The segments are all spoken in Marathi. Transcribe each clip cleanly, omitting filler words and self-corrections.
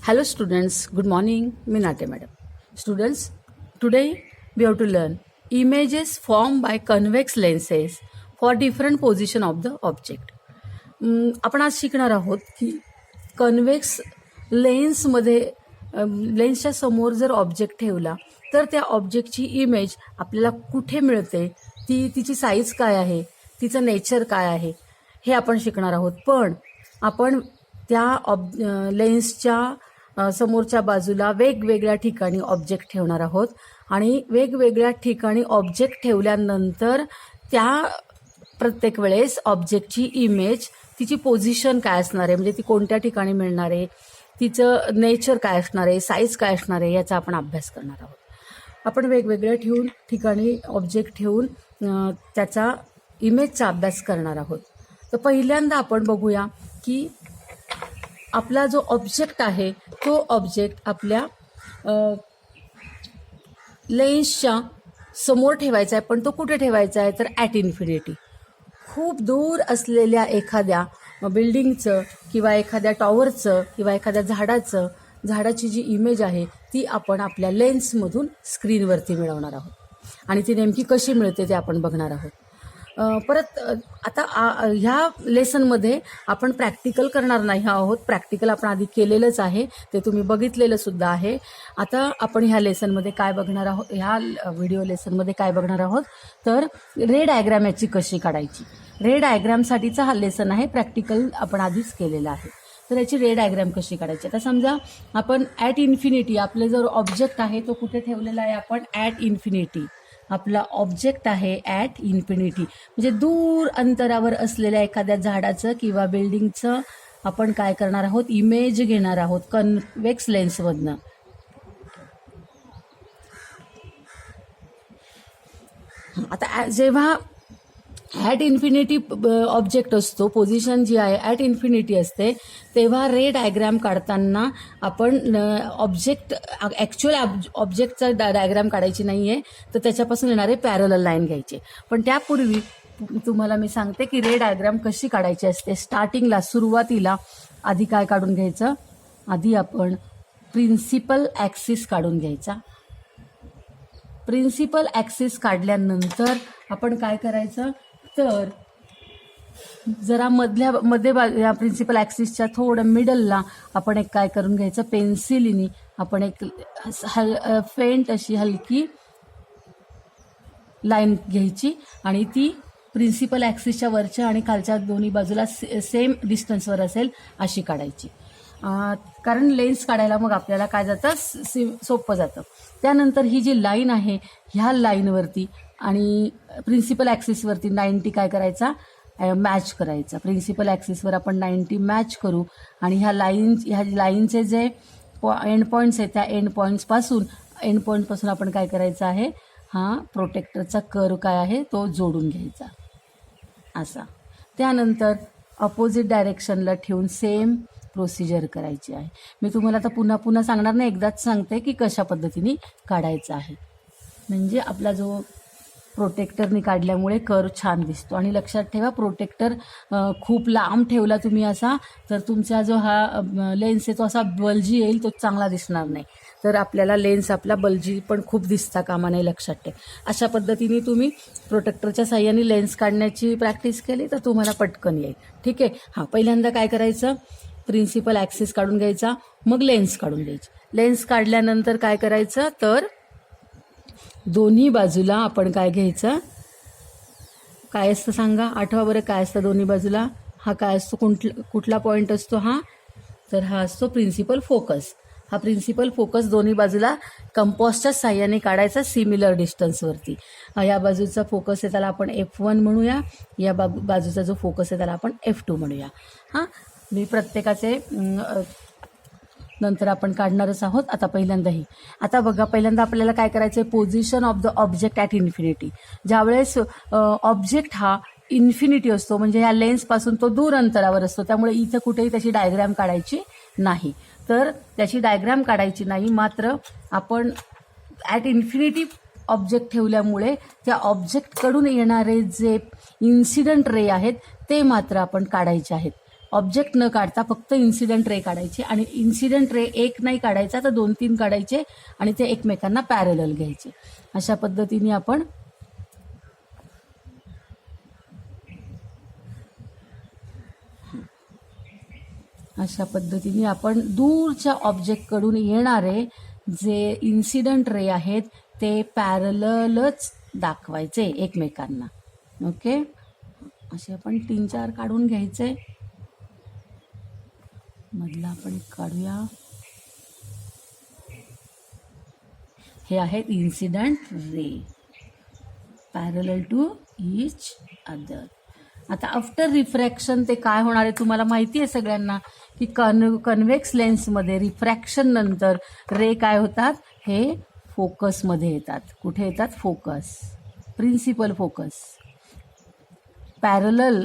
Hello students, good morning. Minate madam. Students, today we have to learn images formed by convex lenses for different position of the object. आपण आज शिकणार आहोत की कन्व्हेक्स लेन्समध्ये लेन्सच्या समोर जर ऑब्जेक्ट ठेवला तर त्या ऑब्जेक्टची इमेज आपल्याला कुठे मिळते, तिची साईज काय आहे, तिचं नेचर काय आहे हे आपण शिकणार आहोत. पण आपण त्या लेन्सच्या समोरच्या बाजूला वेगवेगळ्या ठिकाणी ऑब्जेक्ट ठेवणार आहोत आणि वेगवेगळ्या ठिकाणी ऑब्जेक्ट ठेवल्यानंतर त्या प्रत्येक वेळेस ऑब्जेक्टची इमेज, तिची पोझिशन काय असणार आहे, म्हणजे ती कोणत्या ठिकाणी मिळणार आहे, तिचं नेचर काय असणार आहे, साईज काय असणार आहे, याचा आपण अभ्यास करणार आहोत. आपण वेगवेगळ्या ठिकाणी ऑब्जेक्ट ठेवून त्याचा इमेजचा अभ्यास करणार आहोत. तर पहिल्यांदा आपण बघूया की आपला जो ऑब्जेक्ट आहे तो ऑब्जेक्ट आपल्या लेन्सच्या समोर ठेवायचा आहे. पण तो कुठे ठेवायचा आहे तर ॲट इन्फिनिटी. खूप दूर असलेल्या एखाद्या बिल्डिंगचं किंवा एखाद्या टॉवरचं किंवा एखाद्या झाडाची जी इमेज आहे ती आपण आपल्या लेन्समधून स्क्रीनवरती मिळवणार आहोत आणि ती नेमकी कशी मिळते ते आपण बघणार आहोत. परत आता ह्या लेसनमध्ये आपण प्रॅक्टिकल करणार नाही आहोत. प्रॅक्टिकल आपण आधी केलेलंच आहे, ते तुम्ही बघितलेलं सुद्धा आहे. आता आपण ह्या लेसनमध्ये काय बघणार आहोत, ह्या व्हिडिओ लेसनमध्ये काय बघणार आहोत तर रे डायग्राम याची कशी काढायची. रे डायग्रामसाठीचा हा लेसन आहे, प्रॅक्टिकल आपण आधीच केलेला आहे. तर याची रे डायग्राम कशी काढायची. आता समजा आपण ॲट इन्फिनिटी, आपलं जर ऑब्जेक्ट आहे तो कुठे ठेवलेला आहे, आपण ॲट इन्फिनिटी, आपला ऑब्जेक्ट आहे ॲट इन्फिनिटी, म्हणजे दूर अंतरावर असलेल्या एखाद्या झाडाचं किंवा बिल्डिंगचं आपण काय करणार आहोत, इमेज घेणार आहोत कन्व्हेक्स लेन्समधनं. आता जेव्हा ॲट इन्फिनिटी ऑब्जेक्ट असतो, पोझिशन जी आहे ॲट इन्फिनिटी असते, तेव्हा रे डायग्राम काढताना आपण ॲक्च्युअल ऑब्जेक्टचा डायग्राम काढायची नाही आहे, तर त्याच्यापासून येणारे पॅरलल लाईन घ्यायचे. पण त्यापूर्वी तुम्हाला मी सांगते की रे डायग्राम कशी काढायची असते. स्टार्टिंगला, सुरुवातीला आधी काय काढून घ्यायचं, आधी आपण प्रिन्सिपल ॲक्सिस काढून घ्यायचा. प्रिन्सिपल ॲक्सिस काढल्यानंतर आपण काय करायचं तर जरा या प्रिन्सिपल ॲक्सिसच्या थोडं मिडलला आपण एक काय करून घ्यायचं, पेन्सिलीने आपण एक फेंट अशी हलकी लाईन घ्यायची आणि ती प्रिन्सिपल ॲक्सिसच्या वरच्या आणि खालच्या दोन्ही बाजूला सेम डिस्टन्सवर असेल अशी काढायची. कारण लेन्स काढायला मग आपल्याला काय जातं, सोपं जातं. त्यानंतर ही जी लाईन आहे ह्या लाईनवरती आणि प्रिन्सिपल ॲक्सिसवरती 90 काय करायचा, मॅच करायचा. प्रिन्सिपल ॲक्सिसवर आपण 90 मॅच करू आणि ह्या लाईनचे जे एंड पॉईंट्स आहेत त्या एंड पॉईंट्सपासून आपण काय करायचं आहे, हा प्रोटेक्टरचा कर्व काय आहे तो जोडून घ्यायचा असा. त्यानंतर अपोजिट डायरेक्शनला ठेवून सेम प्रोसिजर करायची आहे. मी तुम्हाला आता पुन्हा सांगणार नाही, एकदाच सांगते की कशा पद्धतीने काढायचं आहे. म्हणजे आपला जो प्रोटेक्टरने काढल्यामुळे कर्व छान दिसतो. आणि लक्षात ठेवा, प्रोटेक्टर खूप लांब ठेवला तुम्ही असा तर तुमचा जो हा लेन्स आहे तो असा बल्जी येईल, तो चांगला दिसणार नाही. तर आपल्याला लेन्स आपला बल्जी पण खूप दिसता कामा नाही, लक्षात ठेवा. अशा पद्धतीने तुम्ही प्रोटेक्टरच्या साह्याने लेन्स काढण्याची प्रॅक्टिस केली तर तुम्हाला पटकन येईल. ठीक आहे. हां, पहिल्यांदा काय करायचं, प्रिन्सिपल ॲक्सिस काढून घ्यायचा, मग लेन्स काढून घ्यायची. लेन्स काढल्यानंतर काय करायचं तर दोन्ही बाजूला आपण काय घ्यायचं, काय असतं सांगा, आठवा बरं काय असतं दोन्ही बाजूला. हा काय असतो, कुठला पॉईंट असतो हा, तर हा असतो प्रिन्सिपल फोकस. हा प्रिन्सिपल फोकस दोन्ही बाजूला कंपॉसच्या साह्याने काढायचा सिमिलर डिस्टन्सवरती. या बाजूचा फोकस आहे त्याला आपण F1 म्हणूया, या बाजूचा जो फोकस आहे त्याला आपण F2 म्हणूया. हां, मी प्रत्येकाचे नंतर आपण काढणारच आहोत. आता आता बघा, पहिल्यांदा आपल्याला काय करायचं आहे, position of the object at infinity. ज्यावेळेस ऑब्जेक्ट हा इन्फिनिटी असतो म्हणजे ह्या लेन्सपासून तो दूर अंतरावर असतो, त्यामुळे इथं कुठेही त्याची डायग्राम काढायची नाही. तर त्याची डायग्राम काढायची नाही, मात्र आपण ॲट इन्फिनिटी ऑब्जेक्ट ठेवल्यामुळे त्या ऑब्जेक्टकडून येणारे जे इन्सिडंट रे आहेत ते मात्र आपण काढायचे आहेत. ऑब्जेक्ट न काढता फक्त इन्सिडेंट रे काढायचे, आणि इन्सिडेंट रे एक नाही काढायचा तर 2-3 काढायचे आणि ते एकमेकांना पॅरलल घ्यायचे. अशा पद्धतीने आपण दूरच्या ऑब्जेक्टकडून येणारे जे इन्सिडेंट रे आहेत ते पॅरललच दाखवायचे एकमेकांना. ओके, असे आपण 3-4 काढून घ्यायचे. मधला आपण एक काढूया. हे आहेत incident ray parallel to each other. आता आफ्टर रिफ्रॅक्शन ते काय होणार आहे तुम्हाला माहिती आहे सगळ्यांना, की कन्व्हेक्स लेन्समध्ये रिफ्रॅक्शन नंतर रे काय होतात, हे फोकसमध्ये येतात. कुठे येतात? Focus, principal focus. पॅरलल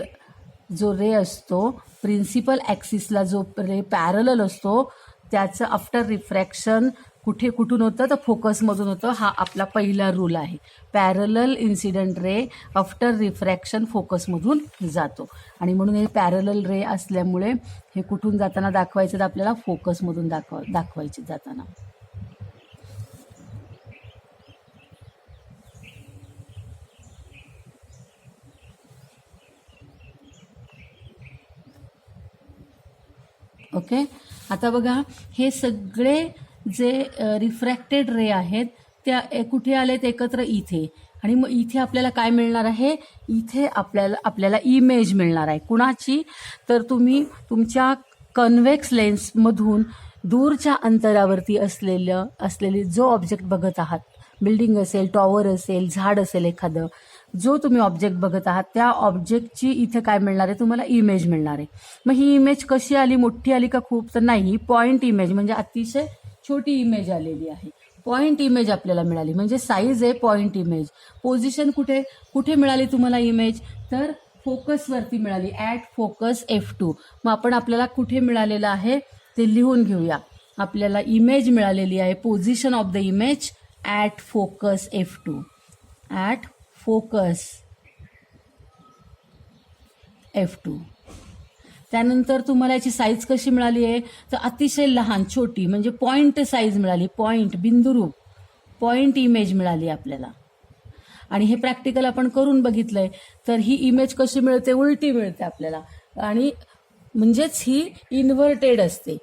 जो रे असतो, प्रिन्सिपल ॲक्सिसला जो रे पॅरलल असतो, त्याचं आफ्टर रिफ्रॅक्शन कुठून होतं तर फोकसमधून होतं. हा आपला पहिला रूल आहे. Parallel incident ray after refraction फोकसमधून जातो, आणि म्हणून हे पॅरलल रे असल्यामुळे हे कुठून जाताना दाखवायचं तर आपल्याला फोकसमधून दाखवायचे जाताना. ओके, आता बघा हे सगळे जे रिफ्रॅक्टेड रे आहेत त्या कुठे आलेत एकत्र? इथे. आणि मग इथे आपल्याला काय मिळणार आहे? इथे आपल्याला इमेज मिळणार आहे. कुणाची? तर तुम्ही तुमच्या कन्व्हेक्स लेन्समधून दूरच्या अंतरावरती असलेली जो ऑब्जेक्ट बघत आहात, बिल्डिंग असेल, टॉवर असेल, झाड असेल, एखादं जो तुम्ही ऑब्जेक्ट बघत आहात त्या ऑब्जेक्टची इथे काय मिळणार आहे? तुम्हाला इमेज मिळणार आहे. मग ही इमेज कशी आली? मोठी आली का खूप? तर नाही, पॉइंट इमेज म्हणजे अतिशय छोटी इमेज आलेली आहे. पॉइंट इमेज आपल्याला मिळाली, म्हणजे साईज आहे पॉइंट इमेज. पोझिशन कुठे मिळाली तुम्हाला इमेज? तर फोकसवरती मिळाली, ॲट फोकस F2. मग आपल्याला कुठे मिळालेलं आहे ते लिहून घेऊया. आपल्याला इमेज मिळालेली आहे, position of the image at focus F2, at focus F2. त्यानंतर तुम्हाला याची साईज कशी मिळाली आहे? तर अतिशय लहान, छोटी, म्हणजे पॉइंट साईज मिळाली, पॉइंट, बिंदुरूप पॉइंट इमेज मिळाली आपल्याला. आणि हे प्रॅक्टिकल आपण करून बघितलंय. तर ही इमेज कशी मिळते? उलटी मिळते आपल्याला, आणि म्हणजेच ही इन्व्हर्टेड असते.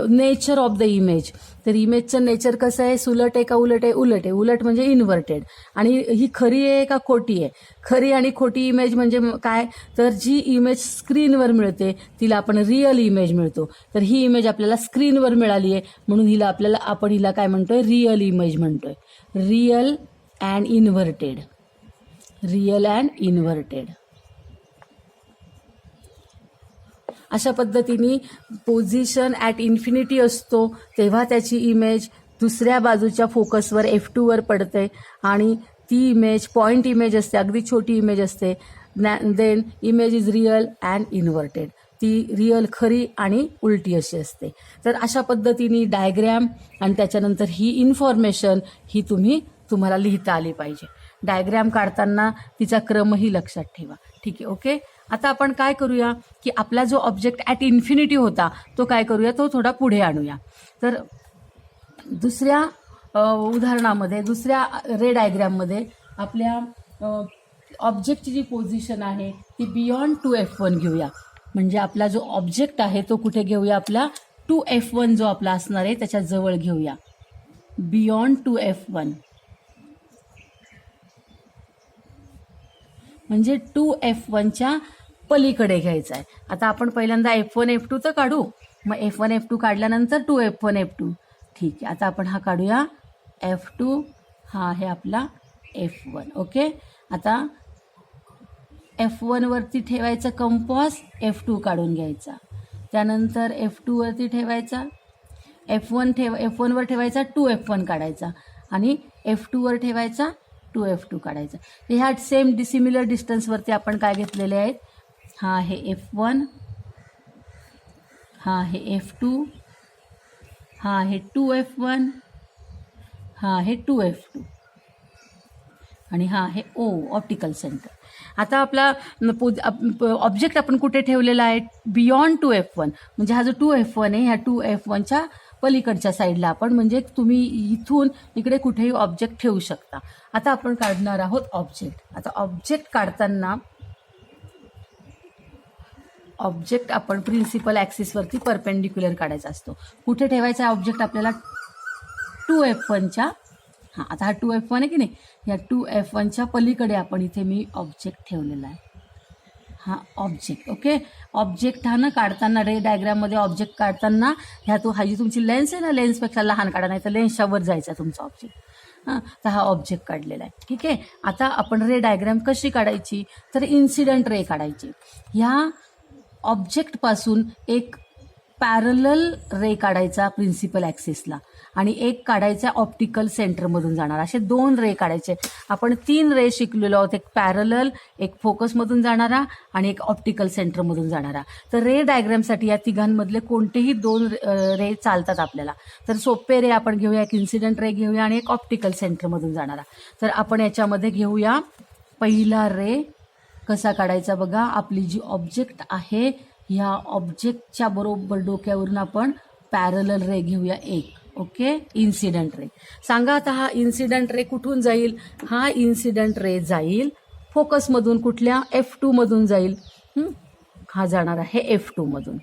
नेचर ऑफ द इमेज, तर इमेजचं नेचर कसं आहे? सुलट आहे का उलट आहे? उलट आहे. उलट म्हणजे इन्व्हर्टेड. आणि ही खरी आहे का खोटी आहे? खरी आणि खोटी इमेज म्हणजे काय? तर जी इमेज स्क्रीनवर मिळते तिला आपण रिअल इमेज म्हणतो. तर ही इमेज आपल्याला स्क्रीनवर मिळाली आहे म्हणून आपण हिला काय म्हणतोय? रिअल इमेज म्हणतोय. Real and inverted, real and inverted. अशा पद्धतीने पोझिशन ॲट इन्फिनिटी असतो तेव्हा त्याची इमेज दुसऱ्या बाजूच्या फोकसवर F2 वर पडते, आणि ती इमेज पॉइंट इमेज असते, अगदी छोटी इमेज असते. Then image is real and inverted, ती रिअल, खरी आणि उलटी अशी असते. तर अशा पद्धतीने डायग्रॅम आणि त्याच्यानंतर ही इन्फॉर्मेशन ही तुम्हाला लिहिता आली पाहिजे. डायग्रॅम काढताना तिचा क्रमही लक्षात ठेवा. ठीक आहे, ओके. आता आपण काय करूया की आपला जो ऑब्जेक्ट ॲट इन्फिनिटी होता तो काय करूया, तो थोडा पुढे आणूया. तर दुसऱ्या उदाहरणामध्ये, दुसऱ्या रे डायग्रॅममध्ये आपल्या ऑब्जेक्टची जी पोझिशन आहे ती बियॉन्ड 2F1 घेऊया. म्हणजे आपला जो ऑब्जेक्ट आहे तो कुठे घेऊया? आपला 2F1 जो आपला असणार आहे त्याच्या जवळ घेऊया, बियॉन्ड 2F1. म्हणजे 2F1च्या पलीकडे घ्यायचा आहे. आता आपण पहिल्यांदा F1 F2 तर काढू, मग F1 F2 काढल्यानंतर 2F1 F2. ठीक आहे, आता आपण हा काढूया F2, हा आहे आपला F1. ओके, आता F1 वरती ठेवायचा कंपास, F2 काढून घ्यायचा. त्यानंतर F2 वरती ठेवायचा, F1 वर ठेवायचा, 2F1 काढायचा, आणि F2 वर ठेवायचा, 2F2 काढायचा. ह्या सेम सिमिलर डिस्टन्सवरती आपण काय घेतलेले आहेत? हा आहे F1, हा आहे F2, हा आहे 2F1, हा आहे 2F2, आणि हा आहे O, ऑप्टिकल सेंटर. आता आपला ऑब्जेक्ट आपण कुठे ठेवलेला आहे, बियॉन्ड 2F1, म्हणजे हा जो 2F1 आहे ह्या 2F1च्या पलीकडच्या साईडला आपण, म्हणजे तुम्ही इथून इकडे कुठेही ऑब्जेक्ट ठेवू शकता. आता आपण काढणार आहोत ऑब्जेक्ट. आता ऑब्जेक्ट काढताना ऑब्जेक्ट आपण प्रिन्सिपल ॲक्सिसवरती परपेंडिक्युलर काढायचा असतो. कुठे ठेवायचा ऑब्जेक्ट आपल्याला, 2F1च्या, हां आता हा 2F1 आहे की नाही, या 2F1च्या पलीकडे आपण इथे मी ऑब्जेक्ट ठेवलेला आहे. हा ऑब्जेक्ट, ओके. ऑब्जेक्ट हा ना काढताना रे डायग्राममध्ये ऑब्जेक्ट काढताना हा जी तुमची लेन्स आहे ना, लेन्सपेक्षा लहान काढा, नाही तर लेन्सच्या वर जायचा तुमचा ऑब्जेक्ट. हां, तर हा ऑब्जेक्ट काढलेला आहे, ठीक आहे. आता आपण रे डायग्राम कशी काढायची, तर इन्सिडेंट रे काढायची. ह्या ऑब्जेक्टपासून एक पॅरलल रे काढायचा प्रिन्सिपल ॲक्सिसला आणि एक काढायचा ऑप्टिकल सेंटरमधून जाणार. असे 2 रे काढायचे. आपण 3 रे शिकलेलो आहोत, एक पॅरलल, एक फोकसमधून जाणारा आणि एक ऑप्टिकल सेंटरमधून जाणारा. तर रे डायग्रामसाठी या तिघांमधले कोणतेही 2 रे चालतात आपल्याला. तर सोपे रे आपण घेऊया, एक इन्सिडेंट रे घेऊया आणि एक ऑप्टिकल सेंटरमधून जाणारा. तर आपण याच्यामध्ये घेऊया पहिला रे. कसा काढायचा बघा, आपली जी ऑब्जेक्ट आहे ह्या ऑब्जेक्टच्या बरोबर डोक्यावरून आपण पॅरलल रे घेऊया एक, ओके. इन्सिडेंट रे सांगा. आता हा इन्सिडेंट रे कुठून जाईल, हा इन्सिडेंट रे जाईल फोकसमधून, कुठल्या, F2 मधून जाईल. हा जाणार आहे F2 मधून.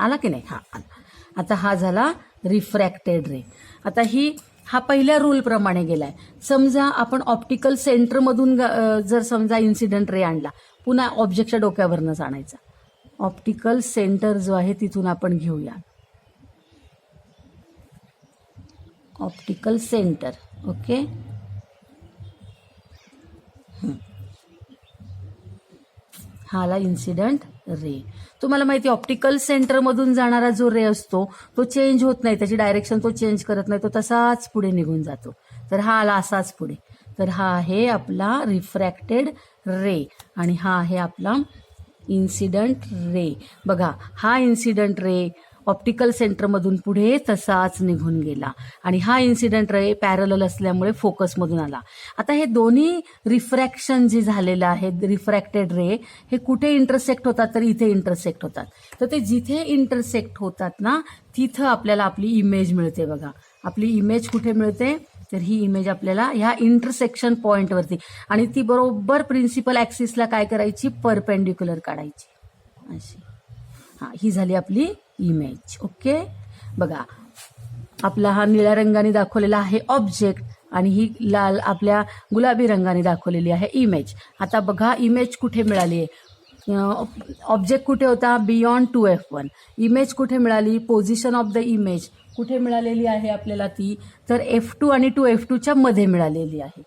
आला की नाही, हा आला. आता हा झाला रिफ्रॅक्टेड रे. आता हा पहिल्या रूलप्रमाणे गेलाय. समजा आपण ऑप्टिकल सेंटरमधून जर समजा इन्सिडेंट रे आणला, पुन्हा ऑब्जेक्टच्या डोक्यावरनंच आणायचा. ऑप्टिकल सेंटर जो आहे तिथून आपण घेऊया ऑप्टिकल सेंटर, ओके. हा आला इन्सिडेंट रे. तुम्हाला माहिती ऑप्टिकल सेंटरमधून जाणारा जो रे असतो तो चेंज होत नाही, त्याची डायरेक्शन तो चेंज करत नाही, तो तसाच पुढे निघून जातो. तर हा आला असाच पुढे. तर हा आहे आपला रिफ्रॅक्टेड रे आणि हा आहे आपला इन्सिडंट रे. बघा, हा इन्सिडंट रे ऑप्टिकल सेंटरमधून पुढे तसाच निघून गेला आणि हा इन्सिडेंट रे पॅरलल असल्यामुळे फोकसमधून आला. आता हे दोन्ही रिफ्रॅक्शन जे झालेलं आहे, रिफ्रॅक्टेड रे, हे कुठे इंटरसेक्ट होतात, तर इथे इंटरसेक्ट होतात. तर ते जिथे इंटरसेक्ट होतात ना, तिथं आपल्याला आपली इमेज मिळते. बघा, आपली इमेज कुठे मिळते, तर ही इमेज आपल्याला ह्या इंटरसेक्शन पॉइंटवरती, आणि ती बरोबर प्रिन्सिपल ॲक्सिसला काय करायची, परपेंडिक्युलर काढायची अशी. हां, ही झाली आपली इमेज, ओके. बघा, आपला हा निळ्या रंगाने दाखवलेला आहे ऑब्जेक्ट आणि ही लाल आपल्या गुलाबी रंगाने दाखवलेली आहे इमेज. आता बघा, इमेज कुठे मिळाली आहे, ऑब्जेक्ट कुठे होता, बियॉन्ड 2F1. इमेज कुठे मिळाली, पोझिशन ऑफ द इमेज कुठे मिळालेली आहे आपल्याला ती, तर F2 आणि 2F2च्या मध्ये मिळालेली आहे,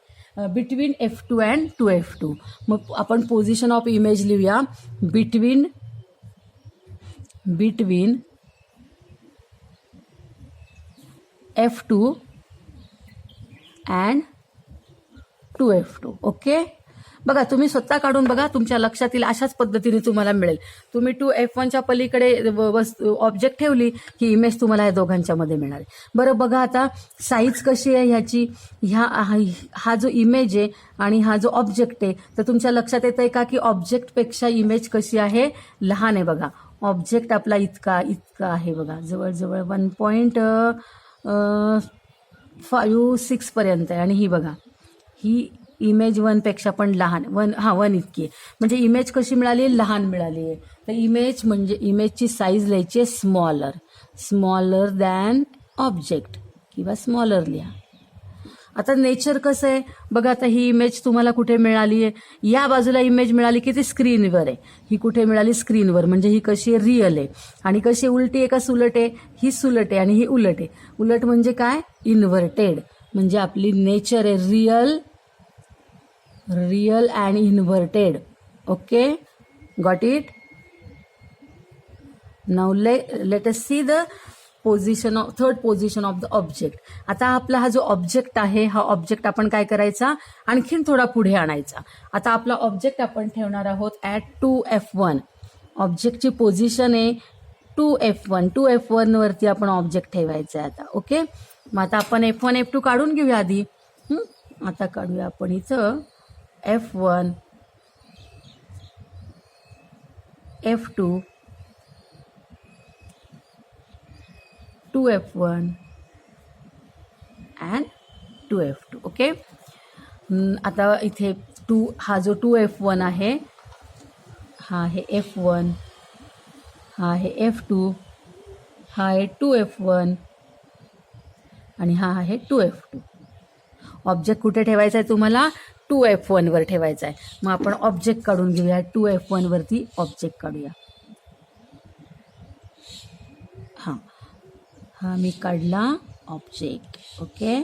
बिटवीन F2 अँड 2F2. मग आपण पोझिशन ऑफ इमेज लिहूया, between F2 and 2F2, okay. बघा, तुम्ही स्वतः काढून बघा, तुमच्या लक्षात येईल. अशाच पद्धतीने तुम्हाला मिळेल. तुम्ही 2F1च्या पलीकडे ऑब्जेक्ट ठेवली की इमेज तुम्हाला या दोघांच्या मध्ये मिळणार. बरं, बघा आता साईज कशी आहे ह्याची, हा जो इमेज आहे आणि हा जो ऑब्जेक्ट आहे, तर तुमच्या लक्षात येत आहे का की ऑब्जेक्टपेक्षा इमेज कशी आहे, लहान आहे. बघा, ऑब्जेक्ट आपला इतका आहे, बघा, जवळजवळ 1.56 पर्यंत आहे आणि ही बघा, ही इमेज 1 पेक्षा पण लहान, 1 इतकी आहे. म्हणजे इमेज कशी मिळाली, लहान मिळाली आहे. तर इमेज म्हणजे इमेजची साईज लिहायची स्मॉलर दॅन ऑब्जेक्ट किंवा स्मॉलर लिहा. आता नेचर कसं आहे बघा, आता ही इमेज तुम्हाला कुठे मिळाली आहे, या बाजूला इमेज मिळाली की ती स्क्रीनवर आहे. ही कुठे मिळाली, स्क्रीनवर. म्हणजे ही कशी आहे, रिअल आहे. आणि कशी उलटी आहे का सुलट आहे, ही सुलट आहे आणि ही उलट आहे. उलट म्हणजे काय, इन्व्हर्टेड. म्हणजे आपली नेचर आहे real and inverted, okay. Got it. Now let us see the third position of the object. आता आपला हा जो ऑब्जेक्ट आहे, हा ऑब्जेक्ट आपण काय करायचा, आणखीन थोडा पुढे आणायचा. आता आपला ऑब्जेक्ट आपण ठेवणार आहोत ॲट 2F1. ऑब्जेक्टची पोझिशन आहे 2F1 वरती आपण ऑब्जेक्ट ठेवायचा आहे आता. ओके, मग आता आपण F1 F2 काढून घेऊया आधी. आता काढूया आपण इथं F1 F2 2F1 and 2F2. Okay, आता इथे हा जो 2F1 आहे, हा आहे F1, हा आहे F2, हा आहे 2F1 आणि हा आहे 2F2. ऑब्जेक्ट कुठे ठेवायचा आहे तुम्हाला? 2F1 वर ठेवायचा आहे. मग आपण ऑब्जेक्ट काढून घेऊया. 2F1 वरती ऑब्जेक्ट काढूया. हा मी काढला ऑब्जेक्ट. ओके,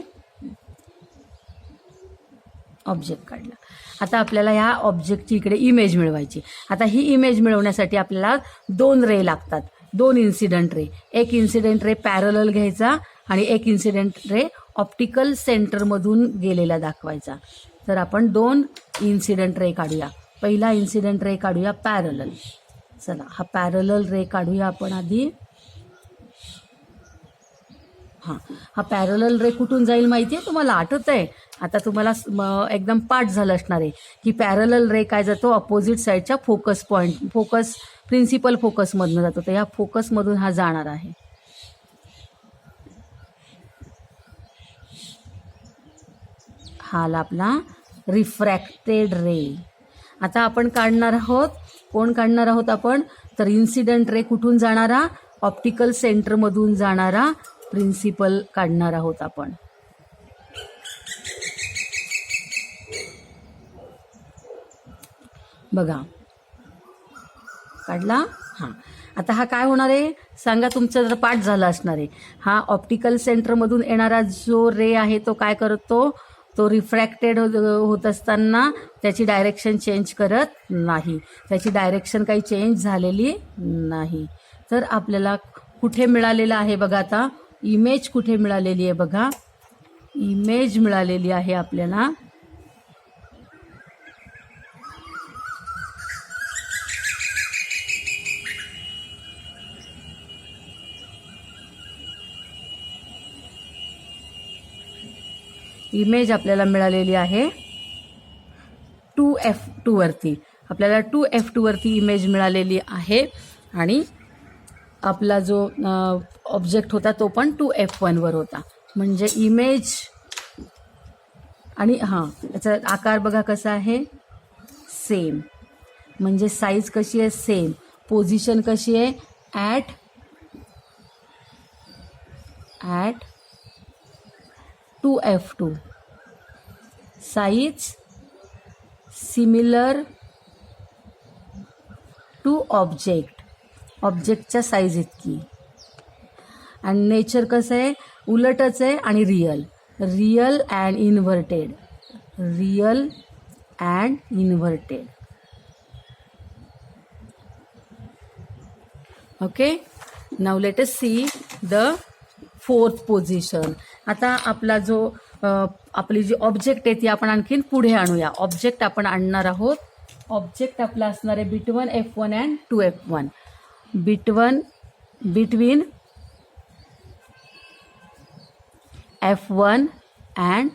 ऑब्जेक्ट काढला. आता आपल्याला ह्या ऑब्जेक्टची इकडे इमेज मिळवायची. आता ही इमेज मिळवण्यासाठी आपल्याला 2 रे लागतात, 2 इन्सिडेंट रे. एक इन्सिडेंट रे पॅरलल घ्यायचा आणि एक इन्सिडेंट रे ऑप्टिकल सेंटरमधून गेलेला दाखवायचा. तर आपण 2 इन्सिडेंट रे काढूया. पहिला इन्सिडेंट रे काढूया पॅरलल. चला, हा पॅरलल रे काढूया आपण आधी. हा पॅरलल रे कुठून जाईल माहिती आहे तुम्हाला? आठवत आहे? आता तुम्हाला एकदम पाठ झालं असणार आहे की पॅरलल रे काय जातो? अपोजिट साईडच्या प्रिन्सिपल फोकसमधून जातो. तर ह्या फोकसमधून हा जाणार आहे. हा आला आपला रिफ्रॅक्टेड रे. आता आपण काढणार आहोत, कोण काढणार आहोत आपण? तर इन्सिडेंट रे कुठून जाणारा? ऑप्टिकल सेंटरमधून जाणारा प्रिन्सिपल काढणार आहोत आपण. बघा, काढला. आता हा काय होणार आहे सांगा? तुमचं जर पाठ झालं असणार आहे. हा ऑप्टिकल सेंटरमधून येणारा जो रे आहे तो काय करतो? तो रिफ्रॅक्टेड होत असताना त्याची डायरेक्शन चेंज करत नाही. त्याची डायरेक्शन काही चेंज झालेली नाही. तर आपल्याला कुठे मिळालेलं आहे बघा? आता इमेज कुठे मिळालेली आहे बघा? इमेज मिळालेली आहे आपल्याला मिळालेली आहे 2F2 वरती. आपल्याला 2F2 वरती इमेज मिळालेली आहे आणि आपला जो ऑब्जेक्ट होता तो पण 2F1 वर होता. म्हणजे इमेज आणि याचा आकार बघा कसा आहे? सेम. म्हणजे साईज कशी आहे? सेम. पोझिशन कशी आहे? At 2F2. Size similar to object. ऑब्जेक्टच्या साईज इतकी. आणि नेचर कसं आहे? उलटच आहे आणि real and inverted. Real and inverted. Okay, now let us see the 4th position. आता आपला जो आपली जी ऑब्जेक्ट आहे ती आपण आणखीन पुढे आणूया. ऑब्जेक्ट आपण आणणार आहोत. ऑब्जेक्ट आपला असणार आहे between F1 and 2F1. Between F1 and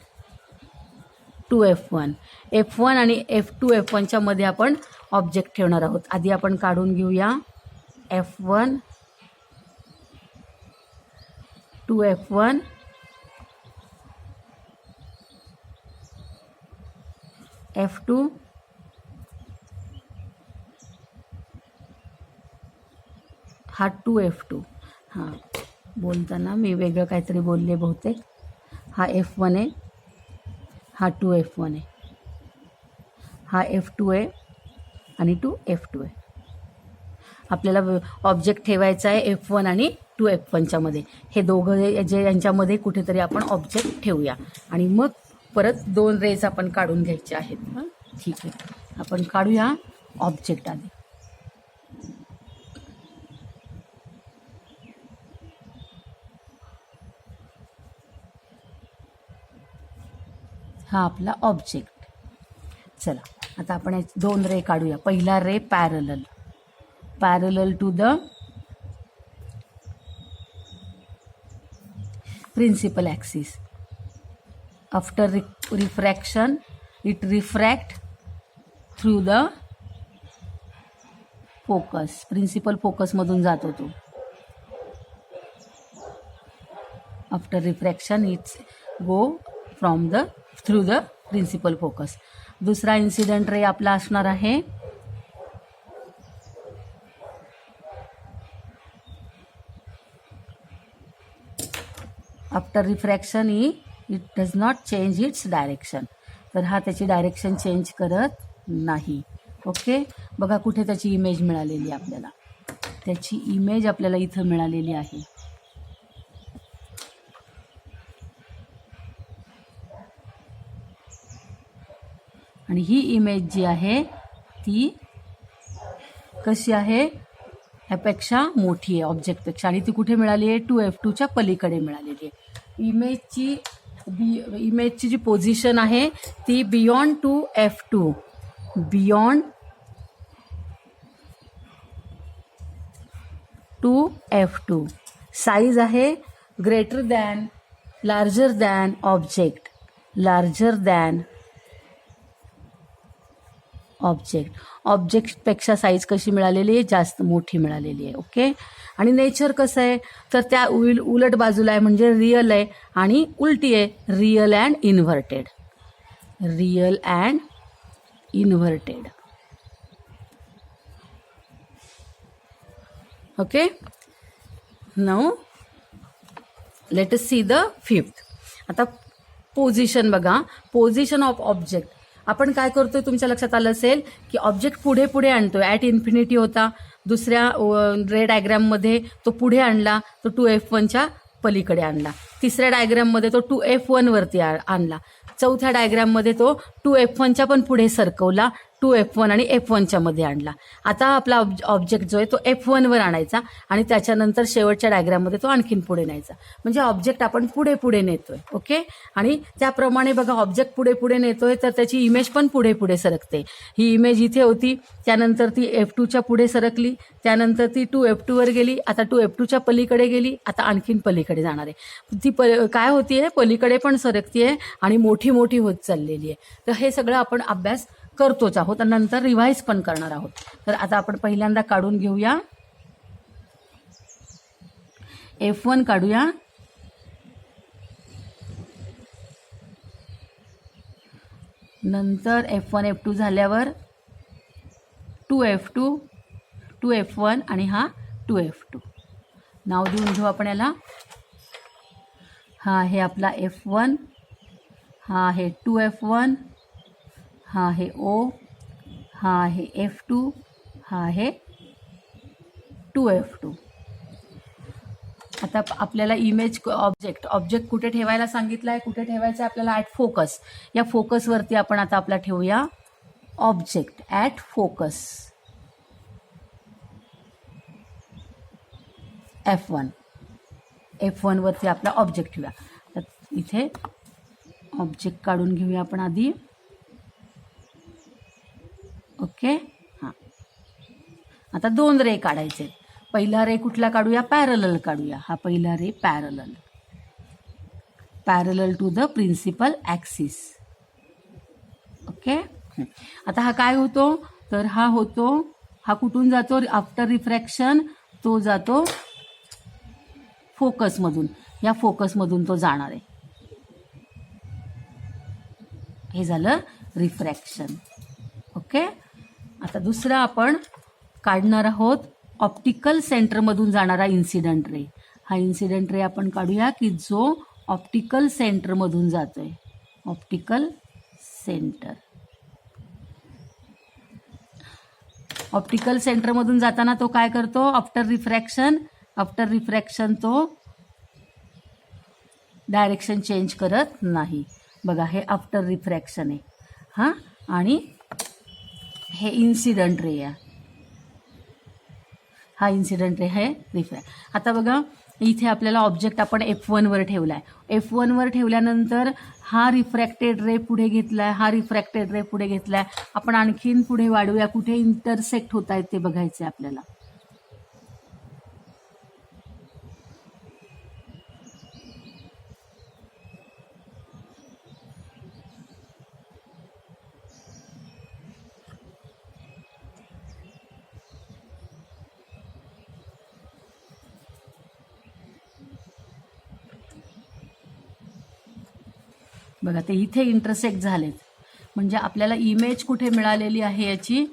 2F1. F1 आणि 2F1च्या मध्ये आपण ऑब्जेक्ट ठेवणार आहोत. आधी आपण काढून घेऊया F1 2F1 F2 हा 2F2. बोलताना मी वेगळं काहीतरी बोलले बहुतेक. हा F1 आहे, हा 2F1 आहे, हा F2 आहे आणि 2F2 आहे. आपल्याला ऑब्जेक्ट ठेवायचा आहे F1 आणि 2F1च्या मध्ये. हे दोघं जे यांच्यामध्ये कुठेतरी आपण ऑब्जेक्ट ठेवूया आणि मग परत 2 रेज आपण काढून घ्यायचे आहेत. ठीक आहे, आपण काढूया ऑब्जेक्ट आधी. हा आपला ऑब्जेक्ट. चला, आता आपण 2 रे काढूया. पहिला ray parallel to the principal axis. After refraction, it refract through the focus. Principal focus मधून जातो तो. After refraction, it's go from the through the principal focus. दुसरा इन्सिडेंट रे आपला असणार आहे after refraction it does not change its direction. तर हा त्याची डायरेक्शन चेंज करत नाही. ओके, बघा कुठे त्याची इमेज मिळालेली आपल्याला. त्याची इमेज आपल्याला इथं मिळालेली आहे. आणि ही इमेज जी आहे ती कशी आहे, ह्यापेक्षा मोठी आहे ऑब्जेक्टपेक्षा, आणि ती कुठे मिळाली आहे, 2F2च्या पलीकडे मिळालेली आहे. इमेजची जी पोझिशन आहे ती beyond 2F2, beyond 2F2. Size आहे greater than, larger than object, larger than ऑब्जेक्टपेक्षा साईज कशी मिळालेली आहे, जास्त मोठी मिळालेली आहे. ओके, आणि नेचर कसं आहे तर त्या उलट बाजूला आहे म्हणजे रिअल आहे, आणि उलटी आहे real and inverted, real and inverted. Okay, now let us see the fifth. आता पोझिशन बघा, पोझिशन ऑफ ऑब्जेक्ट. आपण काय करतोय तुमच्या लक्षात आलं असेल की ऑब्जेक्ट पुढे पुढे आणतोय. ॲट इन्फिनिटी होता, दुसऱ्या रे डायग्रॅममध्ये तो पुढे आणला, तो 2F1च्या पलीकडे आणला. तिसऱ्या डायग्रॅममध्ये तो 2F1 वरती आणला. चौथ्या डायग्रॅममध्ये तो 2F1च्या पण पुढे सरकवला, 2F1 आणि F1च्या मध्ये आणला. आता आपला ऑब्जेक्ट जो आहे तो F1 वर आणायचा आणि त्याच्यानंतर शेवटच्या डायग्रॅममध्ये तो आणखीन पुढे न्यायचा. म्हणजे ऑब्जेक्ट आपण पुढे पुढे नेतोय. ओके, आणि त्याप्रमाणे बघा ऑब्जेक्ट पुढे पुढे नेतोय तर त्याची इमेज पण पुढे पुढे सरकते. ही इमेज इथे होती, त्यानंतर ती F2च्या पुढे सरकली, त्यानंतर ती 2F2 वर गेली, आता 2F2च्या पलीकडे गेली, आता आणखीन पलीकडे जाणार आहे. ती काय होतीये, पलीकडे पण सरकतीये आणि मोठी मोठी होत चाललेली आहे. तर हे सगळं आपण अभ्यास करतोच आहोत आणि नंतर रिवाइज पण करणार आहोत. तर आता आपण पहिल्यांदा काढून घेऊया, F1 काढूया. नंतर F1 F2 झाल्यावर 2F2 2F1 आणि हा 2F2. नाव देऊन घेऊ आपण याला. हा आहे आपला F1, हा आहे 2F1, हा आहे O, हा आहे F2, हा आहे 2F2. आता आपल्याला इमेज ऑब्जेक्ट कुठे ठेवायला सांगितलं आहे, कुठे ठेवायचं आहे आपल्याला, ॲट फोकस. या फोकसवरती आपण आता आपला ठेवूया ऑब्जेक्ट ॲट फोकस F1 वरती आपला ऑब्जेक्ट ठेवूया. तर इथे ऑब्जेक्ट काढून घेऊया आपण आधी. ओके, हां, आता 2 रे काढायचे. पहिला रे कुठला काढूया, पॅरलल काढूया. हा पहिला ray parallel to the principal axis. Okay, आता हा काय होतो तर हा होतो, हा कुठून जातो, आफ्टर रिफ्रॅक्शन तो जातो फोकसमधून. या फोकसमधून तो जाणार आहे. हे झालं रिफ्रॅक्शन. ओके, आता दुसरं आपण काढणार आहोत ऑप्टिकल सेंटरमधून जाणारा इन्सिडंट रे. हा इन्सिडंट रे आपण काढूया की जो ऑप्टिकल सेंटरमधून जातोय. ऑप्टिकल सेंटर, ऑप्टिकल सेंटरमधून जाताना तो काय करतो, आफ्टर रिफ्रॅक्शन तो डायरेक्शन चेंज करत नाही. बघा हे आफ्टर रिफ्रॅक्शन आहे, हां, आणि हे इन्सिडंट रे आहे. हा इन्सिडंट रे आहे रिफ्रॅक्ट. आता बघा इथे आपल्याला ऑब्जेक्ट आपण F1 वर ठेवलाय. F1 वर ठेवल्यानंतर हा रिफ्रॅक्टेड रे पुढे घेतलाय, हा रिफ्रॅक्टेड रे पुढे घेतलाय. आपण आणखीन पुढे वाढूया, कुठे इंटरसेक्ट होत आहेत ते बघायचे आपल्याला. बघा ते इथे इंटरसेक्ट झालेत, म्हणजे आपल्याला इमेज कुठे मिळालेली आहे याची,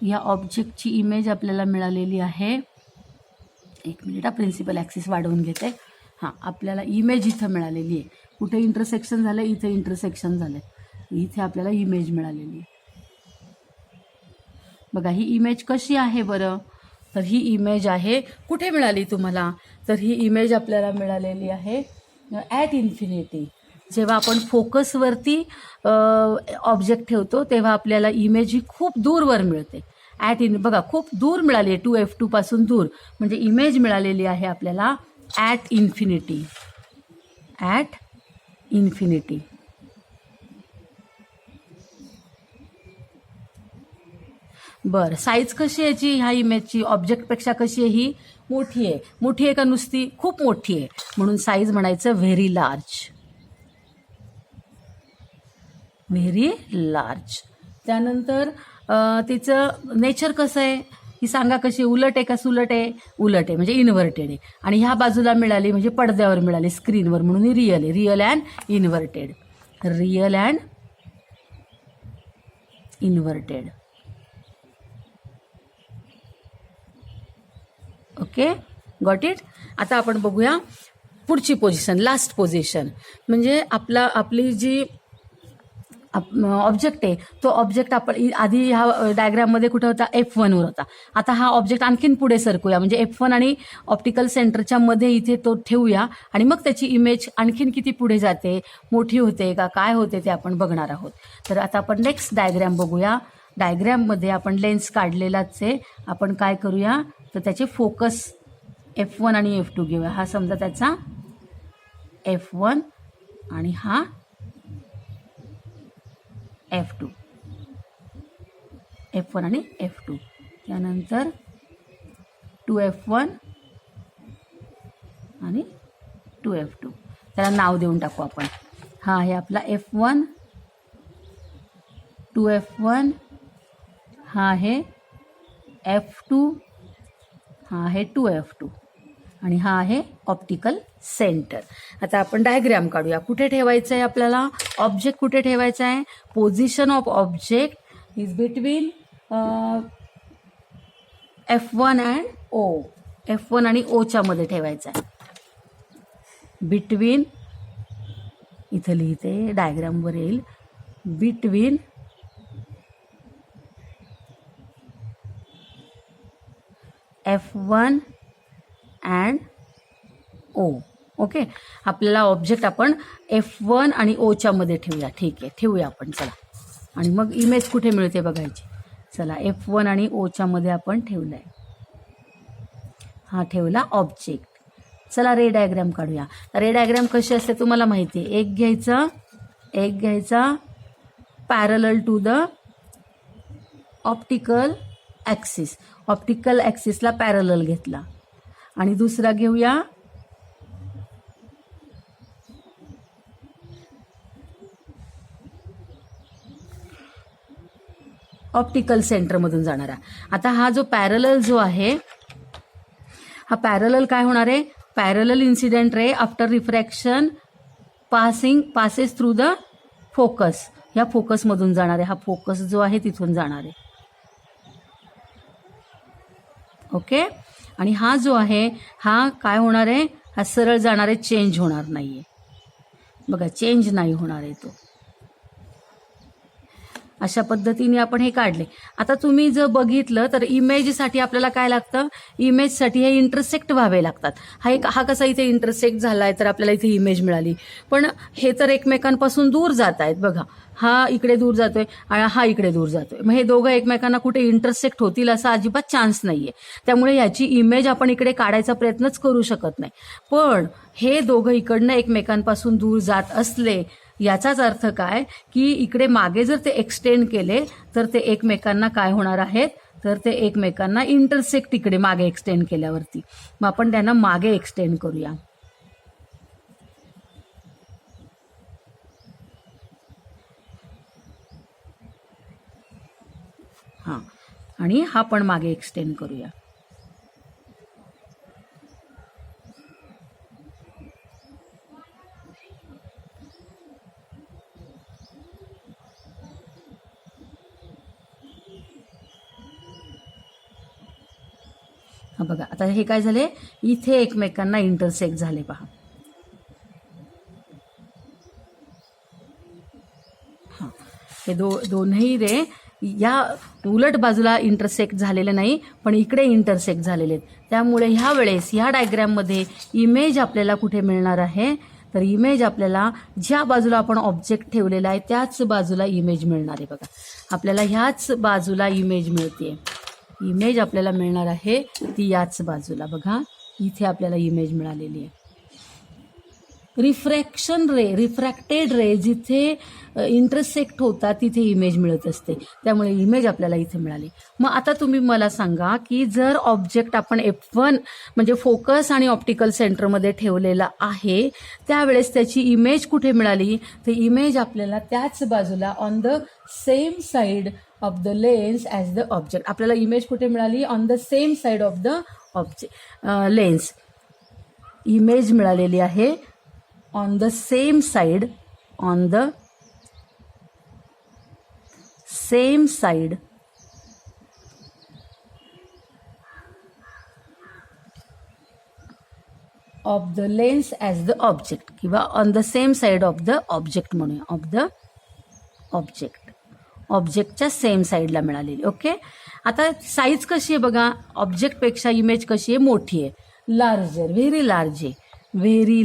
या ऑब्जेक्टची इमेज आपल्याला मिळालेली आहे. एक मिनिट, प्रिन्सिपल ॲक्सिस वाढवून घेते. हां, आपल्याला इमेज इथं मिळालेली आहे. कुठे इंटरसेक्शन झालं, इथे इंटरसेक्शन झालं, इथे आपल्याला इमेज मिळालेली आहे. बघा ही इमेज कशी आहे बरं, तर ही इमेज आहे, कुठे मिळाली तुम्हाला, तर ही इमेज आपल्याला मिळालेली आहे ॲट इन्फिनिटी. जेव्हा आपण फोकसवरती ऑब्जेक्ट ठेवतो तेव्हा आपल्याला इमेज ही खूप दूरवर मिळते. बघा खूप दूर मिळाली आहे, 2F2 पासून दूर, म्हणजे इमेज मिळालेली आहे आपल्याला ॲट इन्फिनिटी. At infinity. बरं, साईज कशी आहे याची, ह्या इमेजची ऑब्जेक्टपेक्षा कशी आहे, ही मोठी आहे. मोठी आहे का नुसती, खूप मोठी आहे, म्हणून साईज म्हणायचं व्हेरी लार्ज. Very large. त्यानंतर तिचं नेचर कसं आहे ही सांगा, कशी, उलट आहे का सुलट आहे, उलट आहे म्हणजे इन्व्हर्टेड आहे. आणि ह्या बाजूला मिळाली म्हणजे पडद्यावर मिळाली, स्क्रीनवर, म्हणून ही रिअल आहे. Real and inverted. Real and inverted. Okay, got it. आता आपण बघूया पुढची पोझिशन, लास्ट पोझिशन. म्हणजे आपली जी ऑब्जेक्ट आहे तो ऑब्जेक्ट आपण आधी ह्या डायग्राममध्ये कुठे होता, F1वर होता. आता हा ऑब्जेक्ट आणखीन पुढे सरकूया, म्हणजे F1 आणि ऑप्टिकल सेंटरच्या मध्ये इथे तो ठेवूया, आणि मग त्याची इमेज आणखीन किती पुढे जाते, मोठी होते का काय होते ते आपण बघणार आहोत. तर आता आपण नेक्स्ट डायग्राम बघूया. डायग्राममध्ये आपण लेन्स काढलेलाच आहे. आपण काय करूया, तर त्याचे फोकस F1 आणि F2 घेऊया. हा समजा त्याचा F1 आणि हा F2. F1 आणि F2. त्यानंतर 2F1 आणि 2F2. त्याला नाव देऊन टाकू आपण. हा आहे आपला F1, 2F1, हा आहे F2, हा आहे 2F2, आणि हा आहे ऑप्टिकल सेंटर. आता आपण डायग्राम काढूया. कुठे ठेवायचं आहे आपल्याला ऑब्जेक्ट, कुठे ठेवायचं आहे, position of object is between F1 and O. F1 आणि Oच्या मध्ये ठेवायचं आहे. बिटवीन, इथं लिहिते डायग्रामवर येईल, between F1 and O. Okay, आपल्याला ऑब्जेक्ट आपण F1 आणि Oच्या मध्ये ठेवूया. ठीक आहे, ठेवूया आपण, चला. आणि मग इमेज कुठे मिळते बघायची. चला, F1 आणि Oच्या मध्ये आपण ठेवलाय. हा ठेवला ऑब्जेक्ट. चला रे डायग्राम काढूया. रे डायग्राम कशी असते तुम्हाला माहिती आहे. एक घ्यायचा parallel to the optical axis. Optical ॲक्सिसला पॅरलल घेतला, आणि दुसरा घेऊया ऑप्टिकल सेंटरमधून जाणारा. आता हा जो पॅरलल जो आहे, हा पॅरलल काय होणार आहे, parallel incident ray after refraction passes through the focus. ह्या फोकसमधून जाणार आहे. हा फोकस जो आहे तिथून जाणार आहे. ओके, आणि हा जो आहे हा काय होणार आहे, हा सरळ जाणार आहे, चेंज होणार नाहीये. बघा, चेंज नाही होणार आहे तो. अशा पद्धतीने आपण हे काढले. आता तुम्ही जर बघितलं तर इमेजसाठी आपल्याला काय लागतं, इमेजसाठी हे इंटरसेक्ट व्हावे लागतात. हा कसा इथे इंटरसेक्ट झालाय तर आपल्याला इथे इमेज मिळाली, पण हे तर एकमेकांपासून दूर जात आहेत. बघा, हा इकडे दूर जातोय आणि हा इकडे दूर जातोय. मग हे दोघं एकमेकांना कुठे इंटरसेक्ट होतील असा अजिबात चान्स नाहीये. त्यामुळे याची इमेज आपण इकडे काढायचा प्रयत्नच करू शकत नाही. पण हे दोघं इकडनं एकमेकांपासून दूर जात असले, याचाच अर्थ काय की इकडे मागे जर ते एक्सटेंड केले तर ते एकमेकांना काय होणार आहेत, तर ते एकमेकांना इंटरसेक्ट इकडे मागे एक्सटेंड केल्यावरती. मग आपण त्यांना मागे एक्सटेंड करूया. हां, आणि हा पण मागे एक्सटेंड करूया. हा बघा, आता हे काय झाले, इथे एकमेकांना इंटरसेक्ट झाले पहा. हा, हे दोन्ही रे या उलट बाजूला इंटरसेक्ट झालेले नाही, पण इकडे इंटरसेक्ट झालेले आहेत. त्यामुळे ह्या वेळेस ह्या डायग्रॅममध्ये इमेज आपल्याला कुठे मिळणार आहे, तर इमेज आपल्याला ज्या बाजूला आपण ऑब्जेक्ट ठेवलेला आहे त्याच बाजूला इमेज मिळणार आहे. बघा, आपल्याला ह्याच बाजूला इमेज मिळते. इमेज आपल्याला मिळणार आहे ती याच बाजूला. बघा, इथे आपल्याला इमेज मिळालेली आहे. रिफ्रॅक्शन रे, रिफ्रॅक्टेड रे जिथे इंटरसेक्ट होतात तिथे इमेज मिळत असते. त्यामुळे इमेज आपल्याला इथे मिळाली. मग आता तुम्ही मला सांगा की जर ऑब्जेक्ट आपण F1 म्हणजे फोकस आणि ऑप्टिकल सेंटरमध्ये ठेवलेला आहे, त्यावेळेस त्याची इमेज कुठे मिळाली, तर इमेज आपल्याला त्याच बाजूला on the same side of the lens as the object. आपल्याला इमेज कुठे मिळाली, on the same side of the object lens. Image मिळालेली आहे on the same side of the lens as the object किंवा on the same side of the object म्हणूया, of the ऑब्जेक्टच्या सेम साईडला मिळालेली. ओके, आता साईज कशी आहे बघा, ऑब्जेक्टपेक्षा इमेज कशी आहे, मोठी आहे, लार्जर, व्हेरी लार्ज आहे, व्हेरी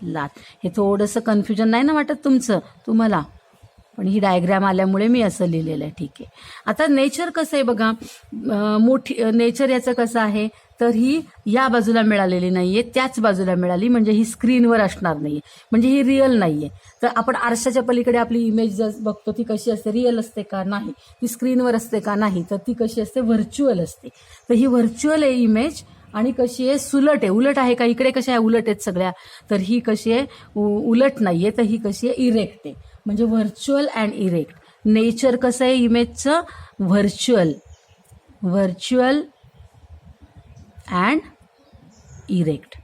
लार्ज. हे थोडंसं कन्फ्युजन नाही ना वाटत तुम्हाला, पण ही डायग्रॅम आल्यामुळे मी असं लिहिलेलं आहे. ठीक आहे, आता नेचर कसं आहे बघा, मोठी नेचर याचं कसं आहे, तर ही या बाजूला मिळालेली नाहीये, त्याच बाजूला मिळाली, म्हणजे ही स्क्रीनवर असणार नाहीये, म्हणजे ही रिअल नाहीये. तर आपण आरशाच्या पलीकडे आपली इमेज जर बघतो ती कशी असते, रिअल असते का, नाही. ती स्क्रीनवर असते का, नाही. तर ती कशी असते, व्हर्च्युअल असते. तर ही व्हर्च्युअल आहे इमेज, आणि कशी आहे, सुलट आहे. उलट आहे का, इकडे कशा आहे, उलट आहेत सगळ्या. तर ही कशी आहे, उलट नाहीये, तर ही कशी आहे, इरेक्ट आहे. म्हणजे व्हर्च्युअल अँड इरेक्ट. नेचर कसं आहे इमेजचं, व्हर्च्युअल अँड इरेक्ट.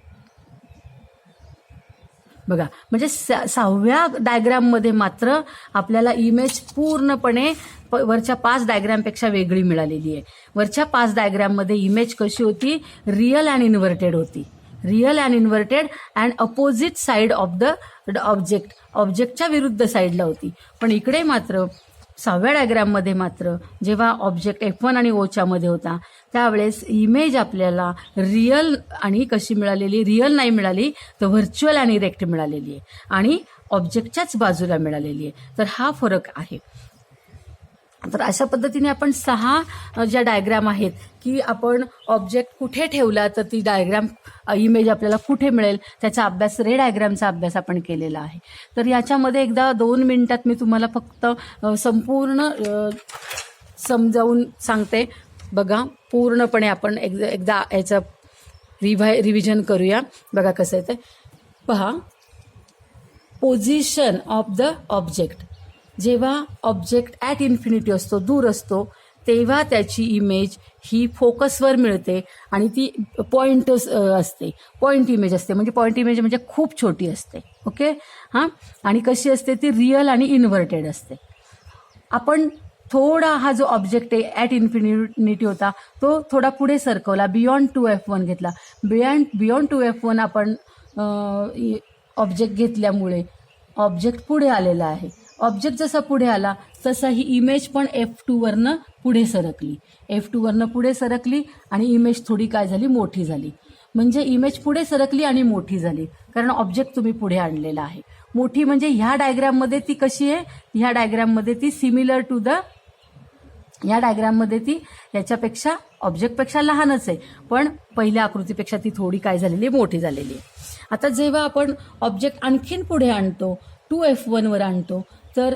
बघा, म्हणजे 6व्या डायग्राममध्ये मात्र आपल्याला इमेज पूर्णपणे वरच्या 5 डायग्रामपेक्षा वेगळी मिळालेली आहे. वरच्या 5 डायग्राममध्ये इमेज कशी होती, रिअल अँड इन्व्हर्टेड होती, real and inverted and opposite side of the ऑब्जेक्टच्या विरुद्ध साईडला होती. पण इकडे मात्र 6व्या डायग्राममध्ये मात्र जेव्हा ऑब्जेक्ट F1 आणि Oच्या मध्ये होता त्यावेळेस इमेज आपल्याला रिअल आणि कशी मिळालेली, रिअल नाही मिळाली, तर व्हर्च्युअल आणि इरेक्ट मिळालेली आहे, आणि ऑब्जेक्टच्याच बाजूला मिळालेली आहे. तर हा फरक आहे. तर अशा पद्धतीने आपण 6 ज्या डायग्राम आहेत की आपण ऑब्जेक्ट कुठे ठेवला तर ती डायग्राम इमेज आपल्याला कुठे मिळेल त्याचा अभ्यास, रे डायग्रामचा अभ्यास आपण केलेला आहे. तर याच्यामध्ये एकदा 2 मिनिटात मी तुम्हाला फक्त संपूर्ण समजावून सांगते. बघा, पूर्णपणे आपण एकदा याचं रिव्हिजन करूया. बघा कसं आहे ते पहा. पोझिशन ऑफ द ऑब्जेक्ट, जेव्हा ऑब्जेक्ट ॲट इन्फिनिटी असतो, दूर असतो, तेव्हा त्याची इमेज ही फोकसवर मिळते आणि ती पॉईंट असते, पॉईंट इमेज असते. म्हणजे पॉईंट इमेज म्हणजे खूप छोटी असते. ओके, हां. आणि कशी असते ती, रिअल आणि इन्व्हर्टेड असते. आपण थोडा हा जो ऑब्जेक्ट आहे ॲट इन्फिनिटी होता तो थोडा पुढे सरकवला, बियॉन्ड 2F1 घेतला. बियॉन्ड 2F1 आपण ऑब्जेक्ट घेतल्यामुळे ऑब्जेक्ट पुढे आलेला आहे. ऑब्जेक्ट जसा पुढे आला तसा ही इमेज पण F2 वरनं पुढे सरकली, F2 वरनं पुढे सरकली आणि इमेज थोडी काय झाली, मोठी झाली. म्हणजे इमेज पुढे सरकली आणि मोठी झाली कारण ऑब्जेक्ट तुम्ही पुढे आणलेला आहे. मोठी म्हणजे ह्या डायग्राममध्ये ती कशी आहे, ह्या डायग्राममध्ये ती सिमिलर टू द, या डायग्राममध्ये ती याच्यापेक्षा ऑब्जेक्टपेक्षा लहानच आहे, पण पहिल्या आकृतीपेक्षा ती थोडी काय झालेली, मोठी झालेली आहे. आता जेव्हा आपण ऑब्जेक्ट आणखीन पुढे आणतो, 2F1 वर आणतो, तर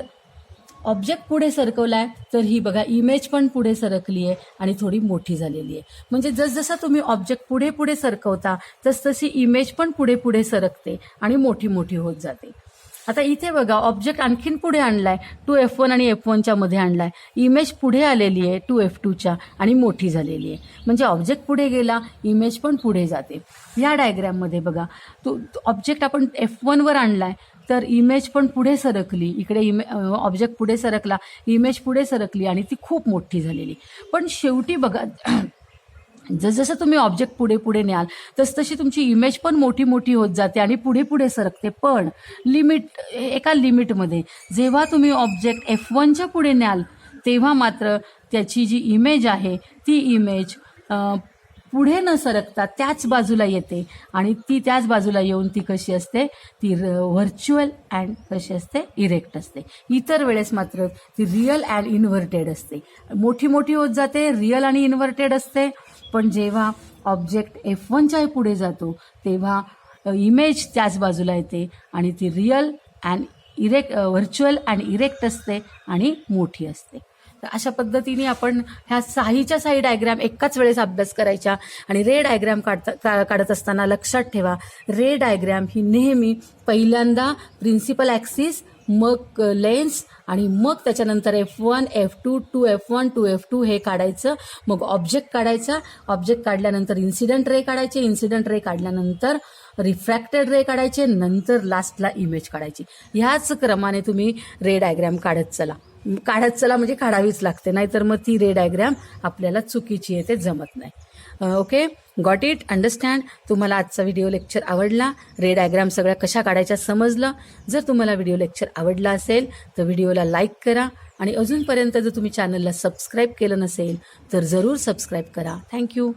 ऑब्जेक्ट पुढे सरकवलाय तर ही बघा इमेज पण पुढे सरकली आहे आणि थोडी मोठी झालेली आहे. म्हणजे जसजसा तुम्ही ऑब्जेक्ट पुढे पुढे सरकवता तसतशी इमेज पण पुढे पुढे सरकते आणि मोठी मोठी होत जाते. आता इथे बघा ऑब्जेक्ट आणखीन पुढे आणलाय, 2F1 आणि F1च्या मध्ये आणलाय, इमेज पुढे आलेली आहे 2F2च्या आणि मोठी झालेली आहे. म्हणजे ऑब्जेक्ट पुढे गेला, इमेज पण पुढे जाते. या डायग्राममध्ये बघा, तो ऑब्जेक्ट आपण F1 वर आणलाय तर इमेज पण पुढे सरकली, इकडे ऑब्जेक्ट पुढे सरकला, इमेज पुढे सरकली आणि ती खूप मोठी झालेली. पण शेवटी बघा, जसजसं तुम्ही ऑब्जेक्ट पुढे पुढे न्याल तसतशी तुमची इमेज पण मोठी मोठी होत जाते आणि पुढे पुढे सरकते. पण एका लिमिटमध्ये जेव्हा तुम्ही ऑब्जेक्ट F1च्या पुढे न्याल तेव्हा मात्र त्याची जी इमेज आहे ती इमेज पुढे न सरकता त्याच बाजूला येते आणि ती त्याच बाजूला येऊन ती कशी असते, ती व्हर्च्युअल अँड कशी असते, इरेक्ट असते. इतर वेळेस मात्र ती रिअल अँड इन्व्हर्टेड असते. मोठी मोठी होत जाते, रिअल आणि इन्व्हर्टेड असते. पण जेव्हा ऑब्जेक्ट F1च्या पुढे जातो तेव्हा इमेज त्याच बाजूला येते आणि ती real and virtual and erect असते आणि मोठी असते. तर अशा पद्धतीने आपण ह्या साहीच्या साही डायग्रॅम एकाच वेळेस अभ्यास करायच्या. आणि रे डायग्रॅम काढत असताना लक्षात ठेवा, रे डायग्रॅम ही नेहमी पहिल्यांदा प्रिन्सिपल ॲक्सिस, मग लेन्स आणि मग त्याच्यानंतर F1, F2, 2F1, 2F2 हे काढायचं. मग ऑब्जेक्ट काढायचा, ऑब्जेक्ट काढल्यानंतर इन्सिडेंट रे काढायचे, इन्सिडेंट रे काढल्यानंतर रिफ्रॅक्टेड रे काढायचे, नंतर लास्टला इमेज काढायची. ह्याच क्रमाने तुम्ही रे डायग्रॅम काढत चला म्हणजे काढावीच लागते, नाहीतर मग ती रे डायग्रॅम आपल्याला चुकीची येते, जमत नाही. Okay, got it, understand. तुम्हाला आजचा व्हिडिओ लेक्चर आवडला, रे डायग्रॅम सगळ्या कशा काढायच्या समजलं. जर तुम्हाला व्हिडिओ लेक्चर आवडला असेल तर व्हिडिओला लाईक करा आणि अजूनपर्यंत जर तुम्ही चॅनलला सबस्क्राईब केलं नसेल तर जरूर सबस्क्राईब करा. थँक्यू.